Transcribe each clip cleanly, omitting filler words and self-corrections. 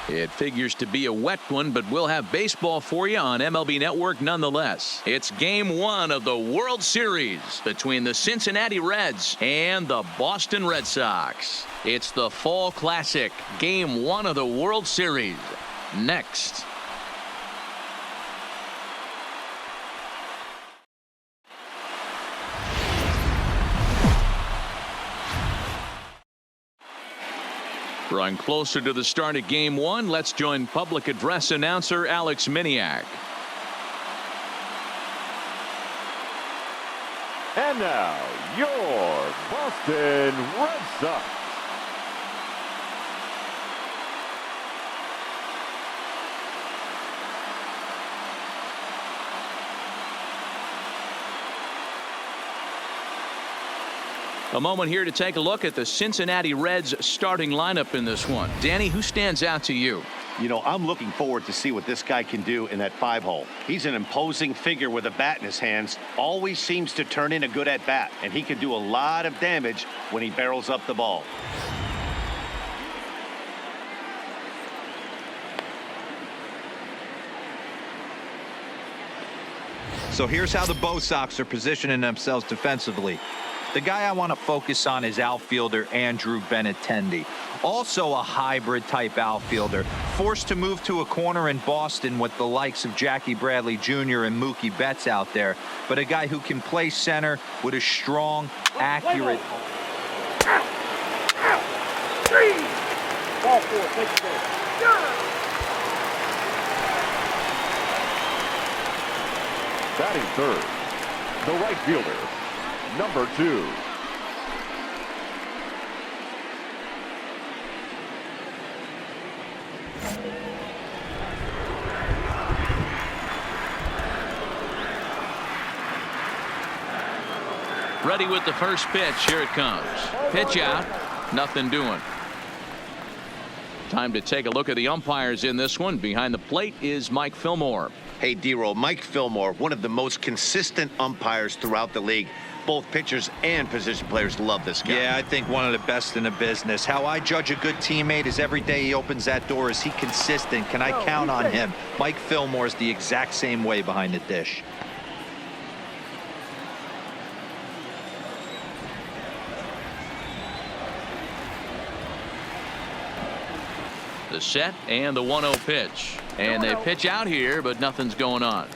It figures to be a wet one, but we'll have baseball for you on MLB Network nonetheless. It's Game 1 of the World Series between the Cincinnati Reds and the Boston Red Sox. It's the Fall Classic, Game 1 of the World Series. Next. Drawing closer to the start of Game 1, let's join public address announcer Alex Miniak. And now, your Boston Red Sox. A moment here to take a look at the Cincinnati Reds starting lineup in this one. Danny, who stands out to you? You know, I'm looking forward to see what this guy can do in that 5-hole. He's an imposing figure with a bat in his hands. Always seems to turn in a good at-bat, and he can do a lot of damage when he barrels up the ball. So here's how the Bo Sox are positioning themselves defensively. The guy I want to focus on is outfielder Andrew Benintendi. Also a hybrid type outfielder, forced to move to a corner in Boston with the likes of Jackie Bradley Jr. and Mookie Betts out there, but a guy who can play center with a strong, accurate. Ball 4, take it there. Batting third, the right fielder, number 2. Ready with the first pitch. Here it comes. Pitch out. Nothing doing. Time to take a look at the umpires in this one. Behind the plate is Mike Fillmore. Hey, D-Roll, Mike Fillmore, one of the most consistent umpires throughout the league. Both pitchers and position players love this guy. Yeah, I think one of the best in the business. How I judge a good teammate is every day he opens that door. Is he consistent? Can I count on him? Mike Fillmore is the exact same way behind the dish. The set and the 1-0 pitch. And they pitch out here, but nothing's going on.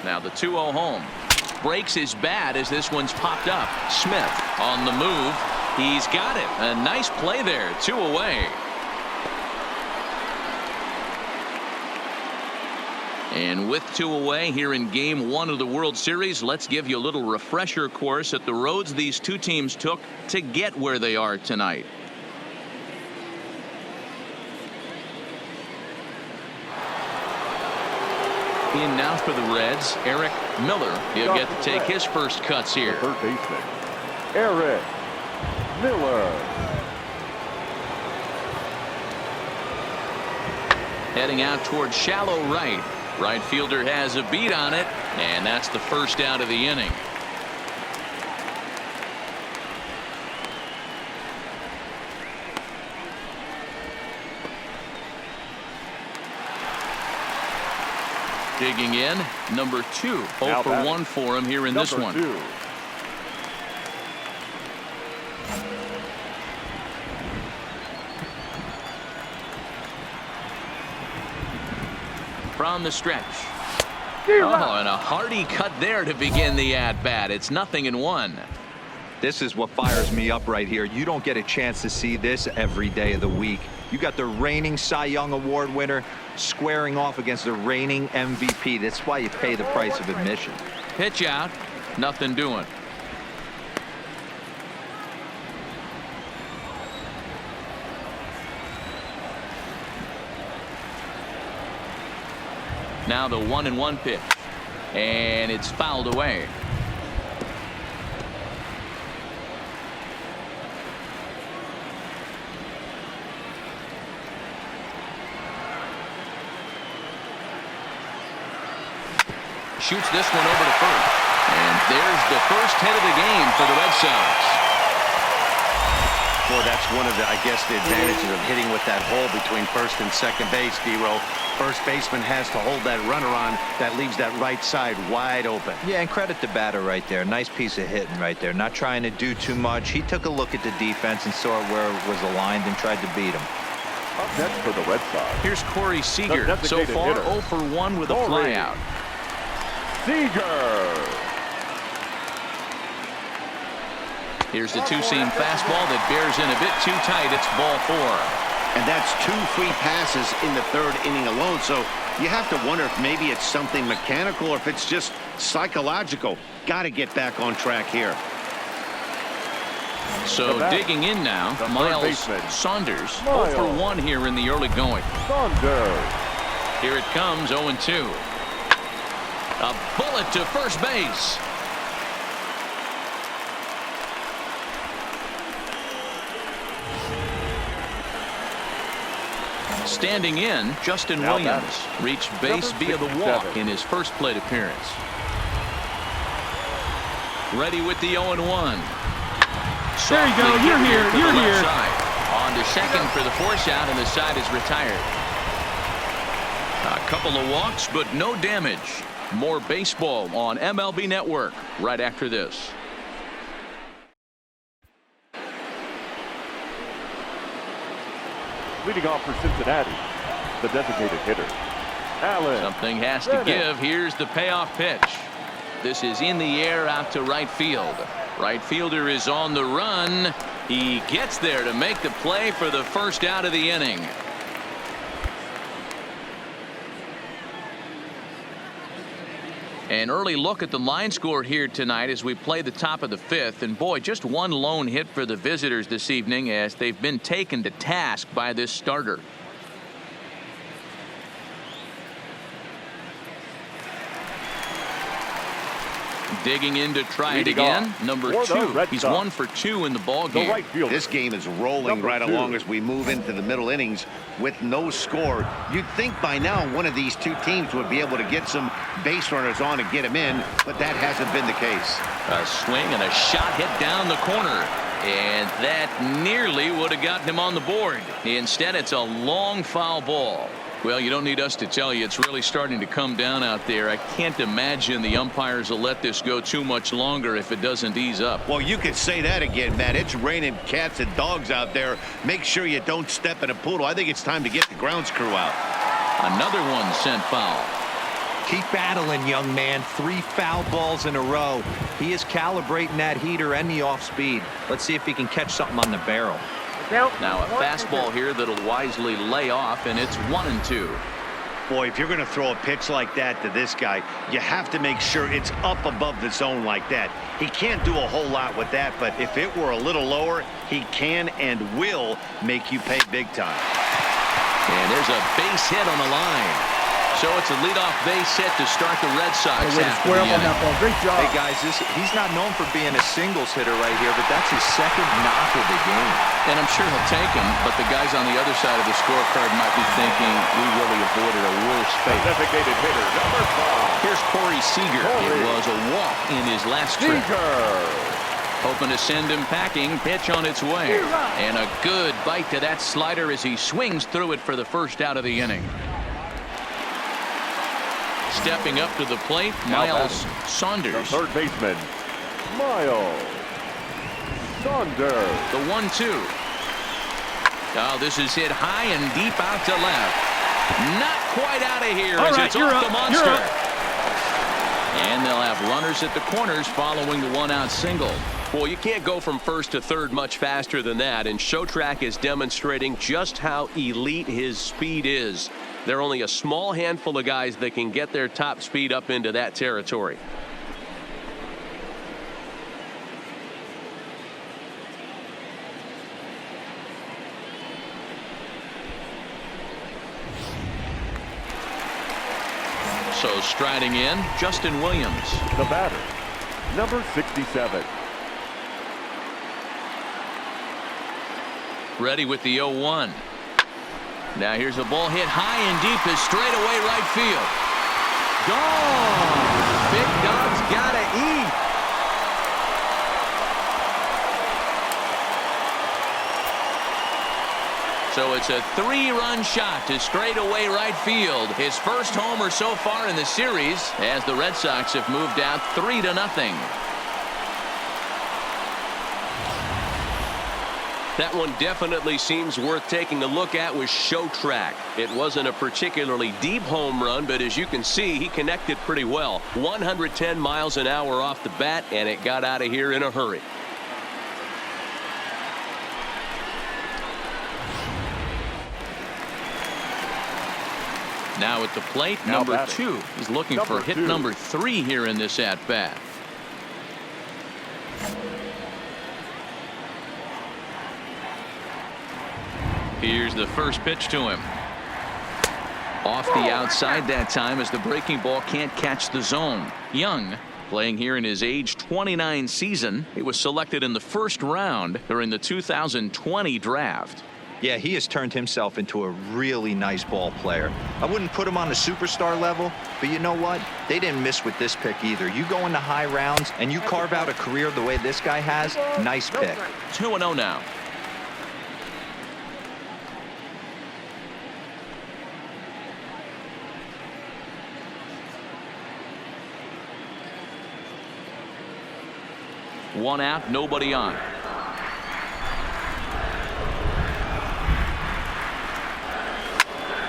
Now the 2-0 home. Breaks his bat as this one's popped up. Smith on the move. He's got it. A nice play there. 2 away. And with 2 away here in Game 1 of the World Series, let's give you a little refresher course at the roads these two teams took to get where they are tonight. In now for the Reds, Eric Miller. He'll get to take his first cuts here. Third baseman, Eric Miller. Heading out towards shallow right. Right fielder has a beat on it, and that's the first out of the inning. Digging in, number 2. 0 for 1 for him here in this one. 2. From the stretch. Oh, and a hearty cut there to begin the at-bat. It's 0-1. This is what fires me up right here. You don't get a chance to see this every day of the week. You got the reigning Cy Young Award winner squaring off against the reigning MVP. That's why you pay the price of admission. Pitch out. Nothing doing. Now the 1-1 pitch, and it's fouled away. shoots this one over to first. And there's the first hit of the game for the Red Sox. Boy, that's one of the, I guess, the advantages of hitting with that hole between first and second base, D-Row. First baseman has to hold that runner on. That leaves that right side wide open. Yeah, and credit the batter right there. Nice piece of hitting right there. Not trying to do too much. He took a look at the defense and saw where it was aligned and tried to beat him. Up next for the Red Sox. Here's Corey Seager. The So far, hitter. 0 for 1 with a flyout. Seager. Here's the two-seam fastball that bears in a bit too tight. It's ball 4. And that's 2 free passes in the 3rd inning alone. So you have to wonder if maybe it's something mechanical or if it's just psychological. Got to get back on track here. So digging in now, Miles Saunders. 0 for 1 here in the early going. Saunders. Here it comes, 0-2. A bullet to first base. Standing in, Justin Williams reached base via the walk in his first plate appearance. Ready with the 0-1. There you go. You're here. You're here. On to second for the force out, and the side is retired. A couple of walks, but no damage. More baseball on MLB Network right after this. Leading off for Cincinnati, the designated hitter, Allen. Something has to give. Here's the payoff pitch. This is in the air out to right field. Right fielder is on the run. He gets there to make the play for the first out of the inning. An early look at the line score here tonight as we play the top of the 5th. And boy, just one lone hit for the visitors this evening as they've been taken to task by this starter. Digging in to try it again. Number 2. He's 1 for 2 in the ball game. This game is rolling right along as we move into the middle innings with no score. You'd think by now one of these two teams would be able to get some base runners on and get them in, but that hasn't been the case. A swing and a shot hit down the corner. And that nearly would have gotten him on the board. Instead, it's a long foul ball. Well, you don't need us to tell you it's really starting to come down out there. I can't imagine the umpires will let this go too much longer if it doesn't ease up. Well, you could say that again, Matt. It's raining cats and dogs out there. Make sure you don't step in a poodle. I think it's time to get the grounds crew out. Another one sent foul. Keep battling, young man. 3 foul balls in a row. He is calibrating that heater and the off speed. Let's see if he can catch something on the barrel. Now a fastball here that'll wisely lay off, and it's 1-2. Boy, if you're going to throw a pitch like that to this guy, you have to make sure it's up above the zone like that. He can't do a whole lot with that, but if it were a little lower, he can and will make you pay big time. And there's a base hit on the line. So it's a leadoff base hit to start the Red Sox. Great job. Hey guys, he's not known for being a singles hitter right here, but that's his 2nd knock of the game. And I'm sure he'll take him, but the guys on the other side of the scorecard might be thinking we really avoided a worse fate. Designated hitter, number 5. Here's Corey Seager. It was a walk in his last trip. Hoping to send him packing. Pitch on its way. And a good bite to that slider as he swings through it for the first out of the inning. Stepping up to the plate, Miles Saunders. The third baseman, Miles Saunders. The 1-2. Oh, this is hit high and deep out to left. Not quite out of here as it's off the monster. And they'll have runners at the corners following the 1-out single. Well, you can't go from first to third much faster than that, and Showtrack is demonstrating just how elite his speed is. There are only a small handful of guys that can get their top speed up into that territory. So striding in, Justin Williams. The batter, number 67. Ready with the 0-1. Now here's a ball hit high and deep as straightaway right field. Gone. Big Dog's gotta eat. So it's a 3-run shot to straightaway right field. His first homer so far in the series as the Red Sox have moved out 3-0. That one definitely seems worth taking a look at with show track. It wasn't a particularly deep home run, but as you can see, he connected pretty well. 110 miles an hour off the bat, and it got out of here in a hurry. Now at the plate, number 2. He's looking for hit number 3 here in this at-bat. Here's the first pitch to him. Off the outside that time as the breaking ball can't catch the zone. Young, playing here in his age 29 season. He was selected in the first round during the 2020 draft. Yeah, he has turned himself into a really nice ball player. I wouldn't put him on a superstar level, but you know what? They didn't miss with this pick either. You go into high rounds and you carve out a career the way this guy has, nice pick. 2-0 now. One out, nobody on.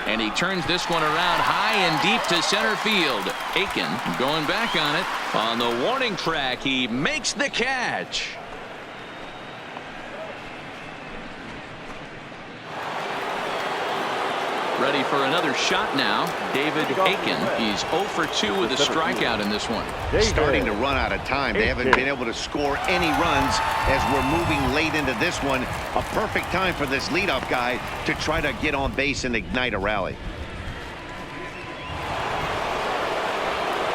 And he turns this one around high and deep to center field. Aiken going back on it. On the warning track, he makes the catch. Ready for another shot now. David Aiken. He's 0 for 2 with a strikeout in this one. Starting to run out of time. They haven't been able to score any runs as we're moving late into this one. A perfect time for this leadoff guy to try to get on base and ignite a rally.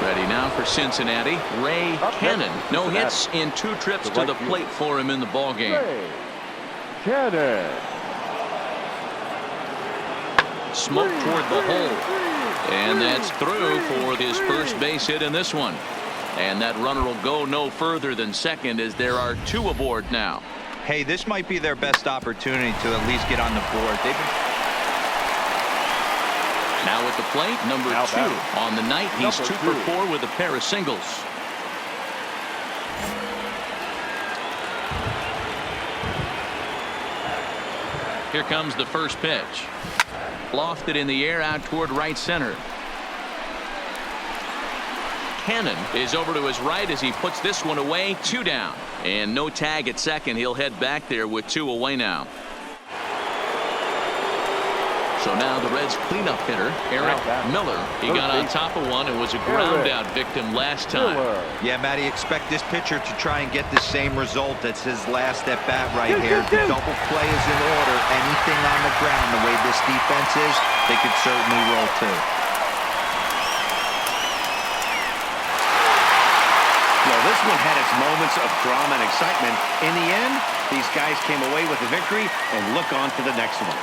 Ready now for Cincinnati. Ray Cannon. No hits in 2 trips to the plate for him in the ballgame. Cannon. Smoke toward the hole. And that's through for his first base hit in this one. And that runner will go no further than second as there are 2 aboard now. Hey, this might be their best opportunity to at least get on the board. Now at the plate, number 2. On the night, he's 2 for 4 with a pair of singles. Here comes the first pitch. Lofted in the air out toward right center. Cannon is over to his right as he puts this one away. 2 down. And no tag at second. He'll head back there with 2 away now. So now the Reds cleanup hitter, Eric Miller. He got on top of one and was a ground out victim last time. Yeah, Matty, expect this pitcher to try and get the same result as his last at bat right here. The double play is in order. Anything on the ground, the way this defense is, they could certainly roll too. Well, this one had its moments of drama and excitement. In the end, these guys came away with a victory and look on to the next one.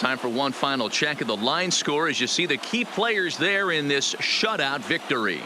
Time for one final check of the line score as you see the key players there in this shutout victory.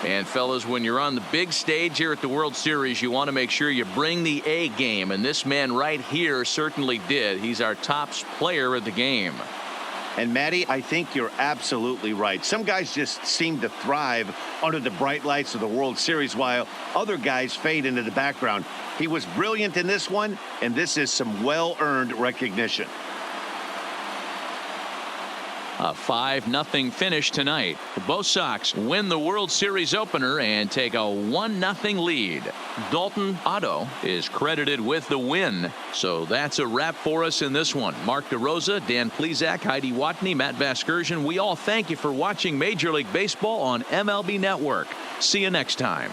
And fellas, when you're on the big stage here at the World Series, you want to make sure you bring the A game, and this man right here certainly did. He's our top player of the game. And, Matty, I think you're absolutely right. Some guys just seem to thrive under the bright lights of the World Series while other guys fade into the background. He was brilliant in this one, and this is some well-earned recognition. A 5-0 finish tonight. Both Sox win the World Series opener and take a 1-0 lead. Dalton Otto is credited with the win. So that's a wrap for us in this one. Mark DeRosa, Dan Plesac, Heidi Watney, Matt Vasgersian. We all thank you for watching Major League Baseball on MLB Network. See you next time.